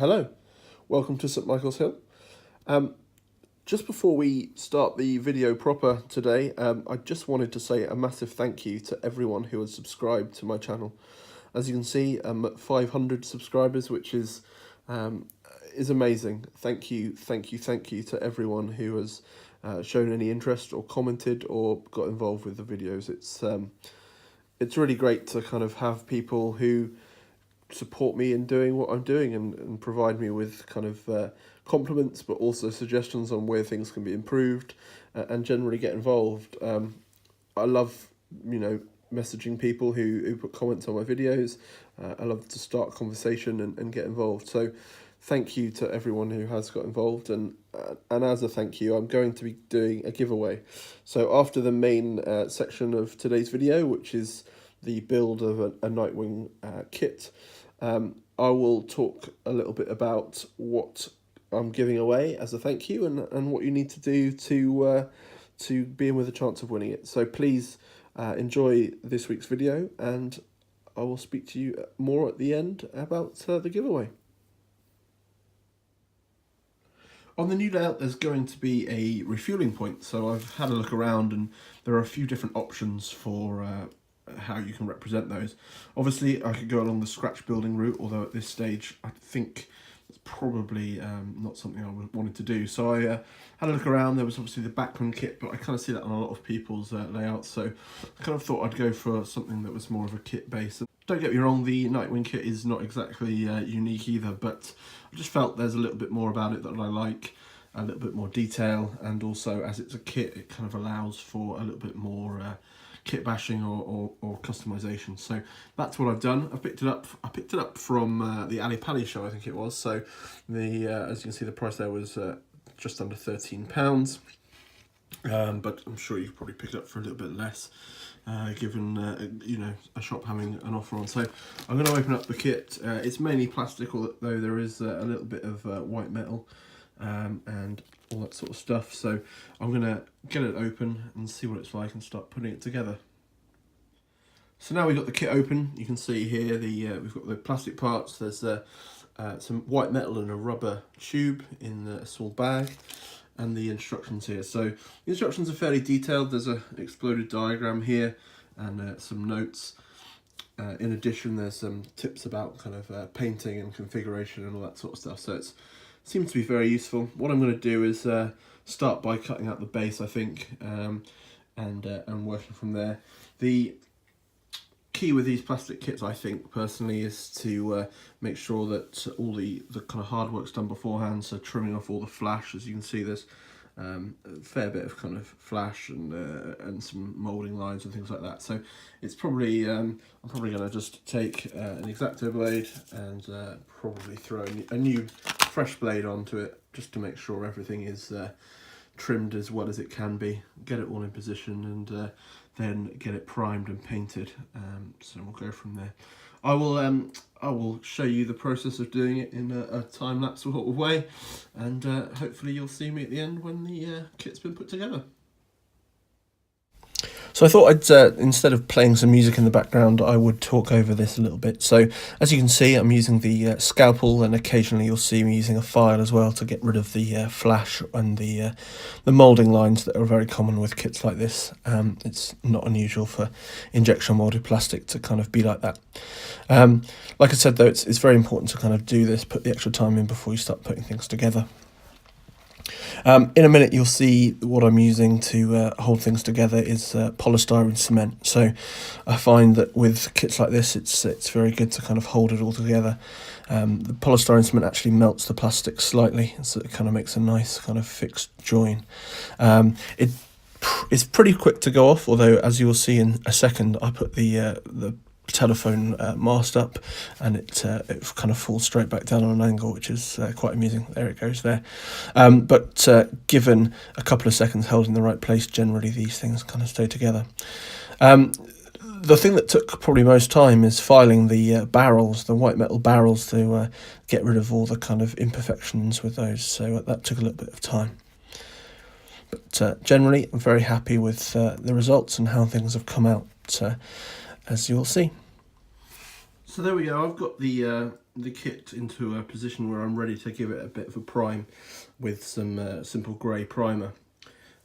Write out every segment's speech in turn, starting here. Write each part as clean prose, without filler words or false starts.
Hello, welcome to St Michael's Hill. Just before we start the video proper today, I just wanted to say a massive thank you to everyone who has subscribed to my channel. As you can see, I'm at 500 subscribers, which is amazing. Thank you to everyone who has shown any interest or commented or got involved with the videos. It's really great to kind of have people who support me in doing what I'm doing and provide me with kind of compliments, but also suggestions on where things can be improved, and generally get involved. I love, messaging people who put comments on my videos. I love to start conversation and get involved. So thank you to everyone who has got involved, and as a thank you, I'm going to be doing a giveaway. So after the main section of today's video, which is the build of a Nightwing kit, I will talk a little bit about what I'm giving away as a thank you and what you need to do to be in with a chance of winning it. So please enjoy this week's video, and I will speak to you more at the end about the giveaway. On the new layout, there's going to be a refueling point. So I've had a look around, and there are a few different options for how you can represent those. Obviously, I could go along the scratch building route, although at this stage, I think it's probably not something I wanted to do. So I had a look around. There was obviously the background kit, but I kind of see that on a lot of people's layouts. So I kind of thought I'd go for something that was more of a kit base. Don't get me wrong, the Nightwing kit is not exactly unique either, but I just felt there's a little bit more about it that I like, a little bit more detail, and also as it's a kit, it kind of allows for a little bit more kit bashing or customization. So that's what I've done. I picked it up from the Ali Pally show, I think it was. So the as you can see, the price there was just under £13, but I'm sure you could probably pick it up for a little bit less, given a shop having an offer on. So I'm going to open up the kit. It's mainly plastic, although there is a little bit of white metal and all that sort of stuff. So I'm going to get it open and see what it's like and start putting it together. So now we've got the kit open, you can see here we've got the plastic parts. There's some white metal and a rubber tube in a small bag, and the instructions here. So the instructions are fairly detailed. There's an exploded diagram here and some notes. In addition, there's some tips about kind of painting and configuration and all that sort of stuff. So it seems to be very useful. What I'm going to do is start by cutting out the base, I think, and working from there. The key with these plastic kits, I think personally, is to make sure that all the kind of hard work's done beforehand. So trimming off all the flash. As you can see, there's a fair bit of kind of flash and some moulding lines and things like that. So it's probably I'm probably going to just take an X-Acto blade and probably throw a new fresh blade onto it, just to make sure everything is trimmed as well as it can be, get it all in position, and then get it primed and painted. So we'll go from there. I will show you the process of doing it in a time-lapse sort of way, and hopefully you'll see me at the end when the kit's been put together. So I thought I'd, instead of playing some music in the background, I would talk over this a little bit. So as you can see, I'm using the scalpel, and occasionally you'll see me using a file as well to get rid of the flash and the moulding lines that are very common with kits like this. It's not unusual for injection moulded plastic to kind of be like that. Like I said though, it's very important to kind of do this, put the extra time in before you start putting things together. In a minute you'll see what I'm using to hold things together is polystyrene cement. So I find that with kits like this, it's very good to kind of hold it all together. The polystyrene cement actually melts the plastic slightly, so it kind of makes a nice kind of fixed join. It's pretty quick to go off, although as you will see in a second, I put the telephone mast up, and it kind of falls straight back down on an angle, which is quite amusing. There it goes there. But given a couple of seconds held in the right place, generally these things kind of stay together. The thing that took probably most time is filing the barrels, the white metal barrels, to get rid of all the kind of imperfections with those. So that took a little bit of time. But generally, I'm very happy with the results and how things have come out, as you'll see. So there we go, I've got the kit into a position where I'm ready to give it a bit of a prime with some simple grey primer.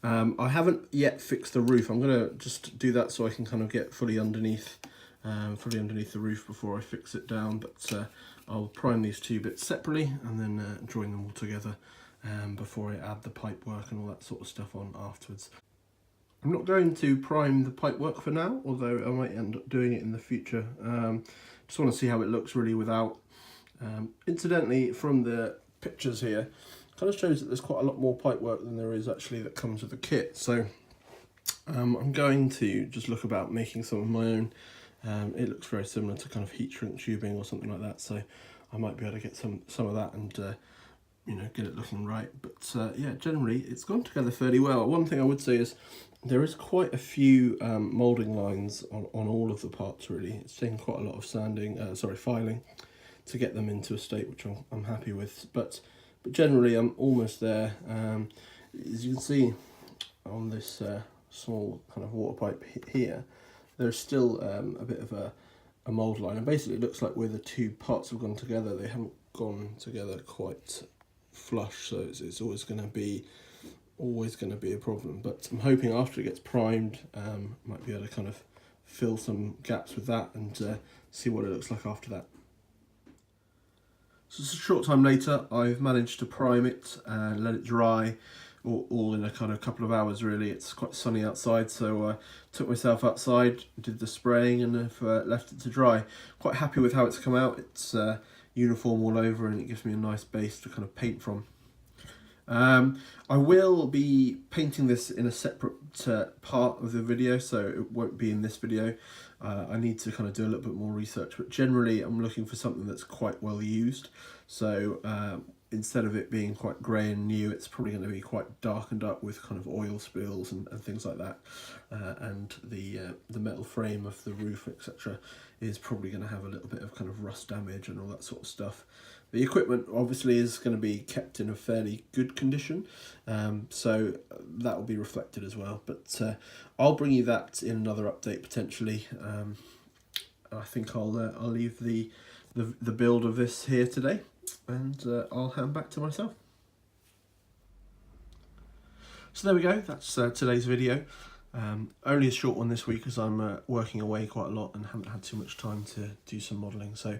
I haven't yet fixed the roof. I'm going to just do that so I can kind of get fully underneath the roof before I fix it down, but I'll prime these two bits separately and then join them all together before I add the pipe work and all that sort of stuff on afterwards. I'm not going to prime the pipe work for now, although I might end up doing it in the future. Just want to see how it looks really without. Incidentally, from the pictures here, kind of shows that there's quite a lot more pipe work than there is actually that comes with the kit. So I'm going to just look about making some of my own. It looks very similar to kind of heat shrink tubing or something like that, so I might be able to get some of that and you know, get it looking right. But yeah, generally it's gone together fairly well. One thing I would say is there is quite a few moulding lines on all of the parts really. It's taken quite a lot of filing to get them into a state which I'm happy with. But generally I'm almost there. As you can see on this small kind of water pipe here, there's still a bit of a mould line, and basically it looks like where the two parts have gone together, they haven't gone together quite flush, so it's always going to be a problem. But I'm hoping after it gets primed, might be able to kind of fill some gaps with that and see what it looks like after that. So just a short time later, I've managed to prime it and let it dry, all in a kind of couple of hours really. It's quite sunny outside, so I took myself outside, did the spraying, and have left it to dry. Quite happy with how it's come out. It's uniform all over, and it gives me a nice base to kind of paint from. I will be painting this in a separate part of the video, so it won't be in this video. I need to kind of do a little bit more research, but generally I'm looking for something that's quite well used. So instead of it being quite grey and new, it's probably going to be quite darkened up with kind of oil spills and things like that. And the metal frame of the roof, etc., is probably going to have a little bit of kind of rust damage and all that sort of stuff. The equipment obviously is going to be kept in a fairly good condition, so that will be reflected as well. But I'll bring you that in another update potentially. I think I'll leave the build of this here today, and I'll hand back to myself. So there we go, that's today's video. Only a short one this week as I'm working away quite a lot and haven't had too much time to do some modelling. So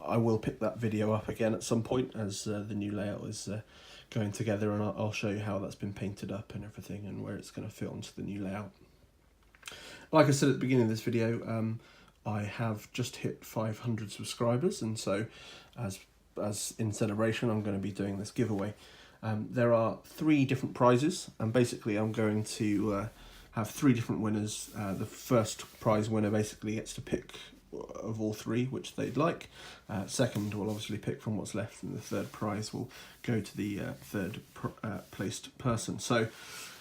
I will pick that video up again at some point as the new layout is going together, and I'll show you how that's been painted up and everything and where it's going to fit onto the new layout. Like I said at the beginning of this video, I have just hit 500 subscribers, and so as in celebration I'm going to be doing this giveaway. There are 3 different prizes, and basically I'm going to have 3 different winners. The first prize winner basically gets to pick of all 3 which they'd like. Second will obviously pick from what's left, and the third prize will go to the third placed person. So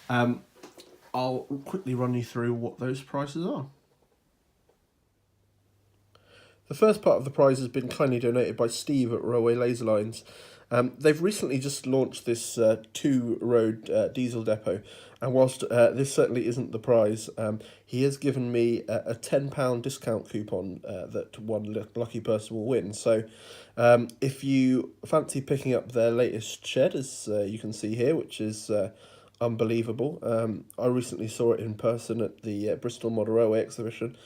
I'll quickly run you through what those prizes are. The first part of the prize has been kindly donated by Steve at Railway Laser Lines. They've recently just launched this 2-road diesel depot, and whilst this certainly isn't the prize, he has given me a £10 discount coupon that one lucky person will win. So if you fancy picking up their latest shed, as you can see here, which is unbelievable. I recently saw it in person at the Bristol Model Railway exhibition.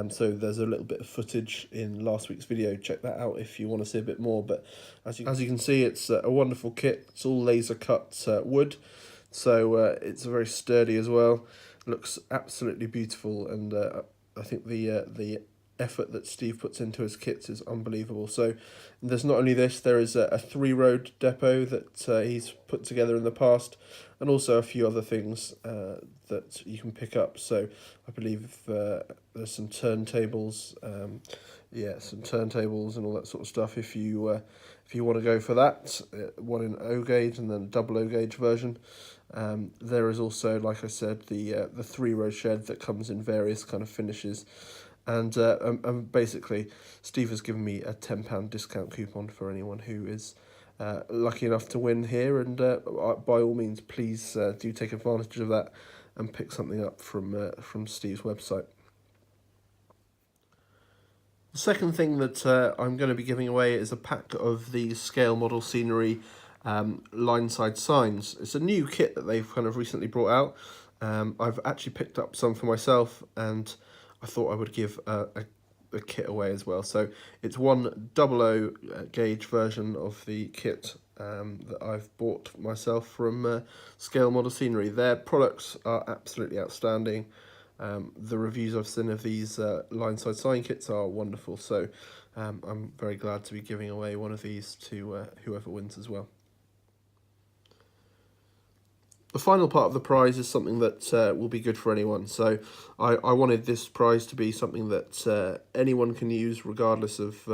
So there's a little bit of footage in last week's video. Check that out if you want to see a bit more. But as you can see, it's a wonderful kit. It's all laser cut wood, so it's very sturdy as well. Looks absolutely beautiful, and I think the effort that Steve puts into his kits is unbelievable. So there's not only this, there is a 3-road depot that he's put together in the past, and also a few other things that you can pick up. So I believe there's some turntables, some turntables and all that sort of stuff if you want to go for that. One in O gauge and then double O gauge version. There is also, like I said, the 3-row shed that comes in various kind of finishes. And basically, Steve has given me a £10 discount coupon for anyone who is lucky enough to win here. And by all means, please do take advantage of that and pick something up from Steve's website. The second thing that I'm going to be giving away is a pack of the scale model scenery Lineside signs. It's a new kit that they've kind of recently brought out. I've actually picked up some for myself, and I thought I would give a kit away as well. So it's 100 gauge version of the kit that I've bought myself from Scale Model Scenery. Their products are absolutely outstanding. The reviews I've seen of these Lineside sign kits are wonderful, so I'm very glad to be giving away one of these to whoever wins as well. The final part of the prize is something that will be good for anyone. So I wanted this prize to be something that anyone can use regardless of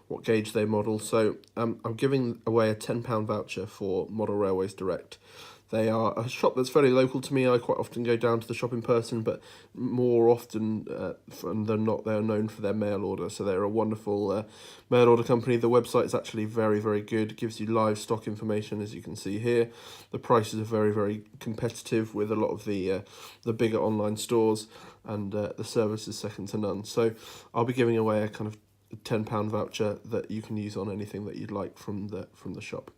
what gauge they model. So I'm giving away a £10 voucher for Model Railways Direct. They are a shop that's fairly local to me. I quite often go down to the shop in person, but more often than not, they are known for their mail order. So they're a wonderful mail order company. The website is actually very, very good. It gives you live stock information, as you can see here. The prices are very, very competitive with a lot of the bigger online stores, and the service is second to none. So I'll be giving away a kind of £10 voucher that you can use on anything that you'd like from the shop.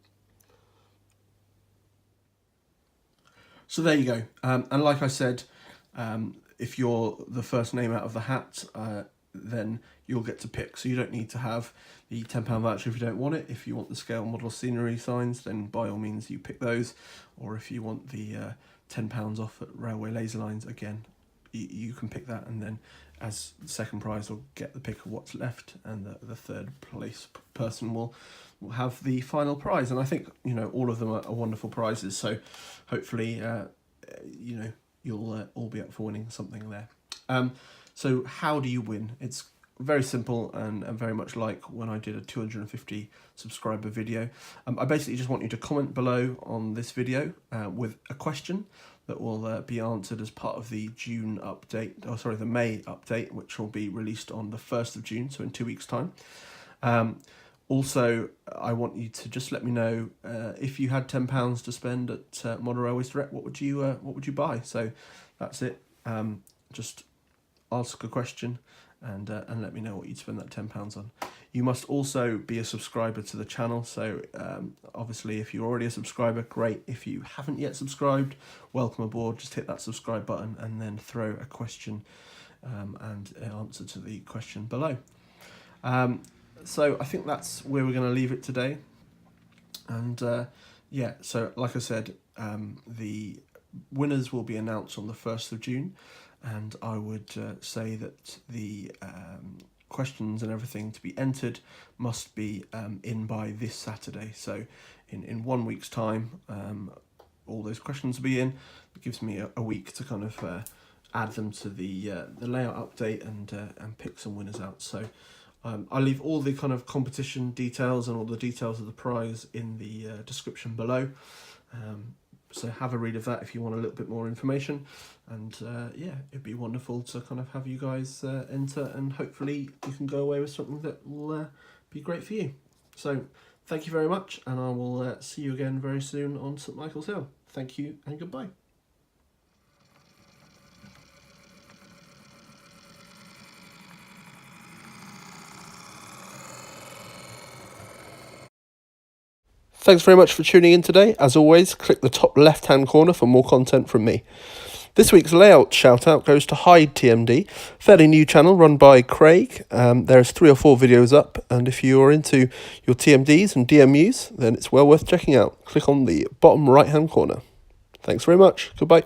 So there you go. And like I said, if you're the first name out of the hat, then you'll get to pick. So you don't need to have the £10 voucher if you don't want it. If you want the scale model scenery signs, then by all means you pick those. Or if you want the £10 off at Railway Laser Lines, again, you can pick that. And then as the second prize, will get the pick of what's left, and the third place person will have the final prize. And I think, you know, all of them are wonderful prizes, so hopefully you know, you'll all be up for winning something there. So how do you win? It's very simple and very much like when I did a 250 subscriber video. I basically just want you to comment below on this video with a question that will be answered as part of the June update, the May update, which will be released on the 1st of June, so in 2 weeks' time. Also, I want you to just let me know if you had £10 to spend at Model Railways Direct, what would you buy? So that's it. Just ask a question and let me know what you'd spend that £10 on. You must also be a subscriber to the channel. So obviously, if you're already a subscriber, great. If you haven't yet subscribed, welcome aboard. Just hit that subscribe button and then throw a question and an answer to the question below. So I think that's where we're going to leave it today. And yeah, so like I said, the winners will be announced on the 1st of June. And I would say that the questions and everything to be entered must be in by this Saturday. So in 1 week's time, all those questions will be in. It gives me a week to kind of add them to the layout update and pick some winners out. So I'll leave all the kind of competition details and all the details of the prize in the description below. So have a read of that if you want a little bit more information. And yeah, it'd be wonderful to kind of have you guys enter, and hopefully you can go away with something that will be great for you. So thank you very much, and I will see you again very soon on St Michael's Hill. Thank you and goodbye. Thanks very much for tuning in today. As always, click the top left-hand corner for more content from me. This week's layout shout-out goes to Hide TMD, fairly new channel run by Craig. There's 3 or 4 videos up, and if you're into your TMDs and DMUs, then it's well worth checking out. Click on the bottom right-hand corner. Thanks very much. Goodbye.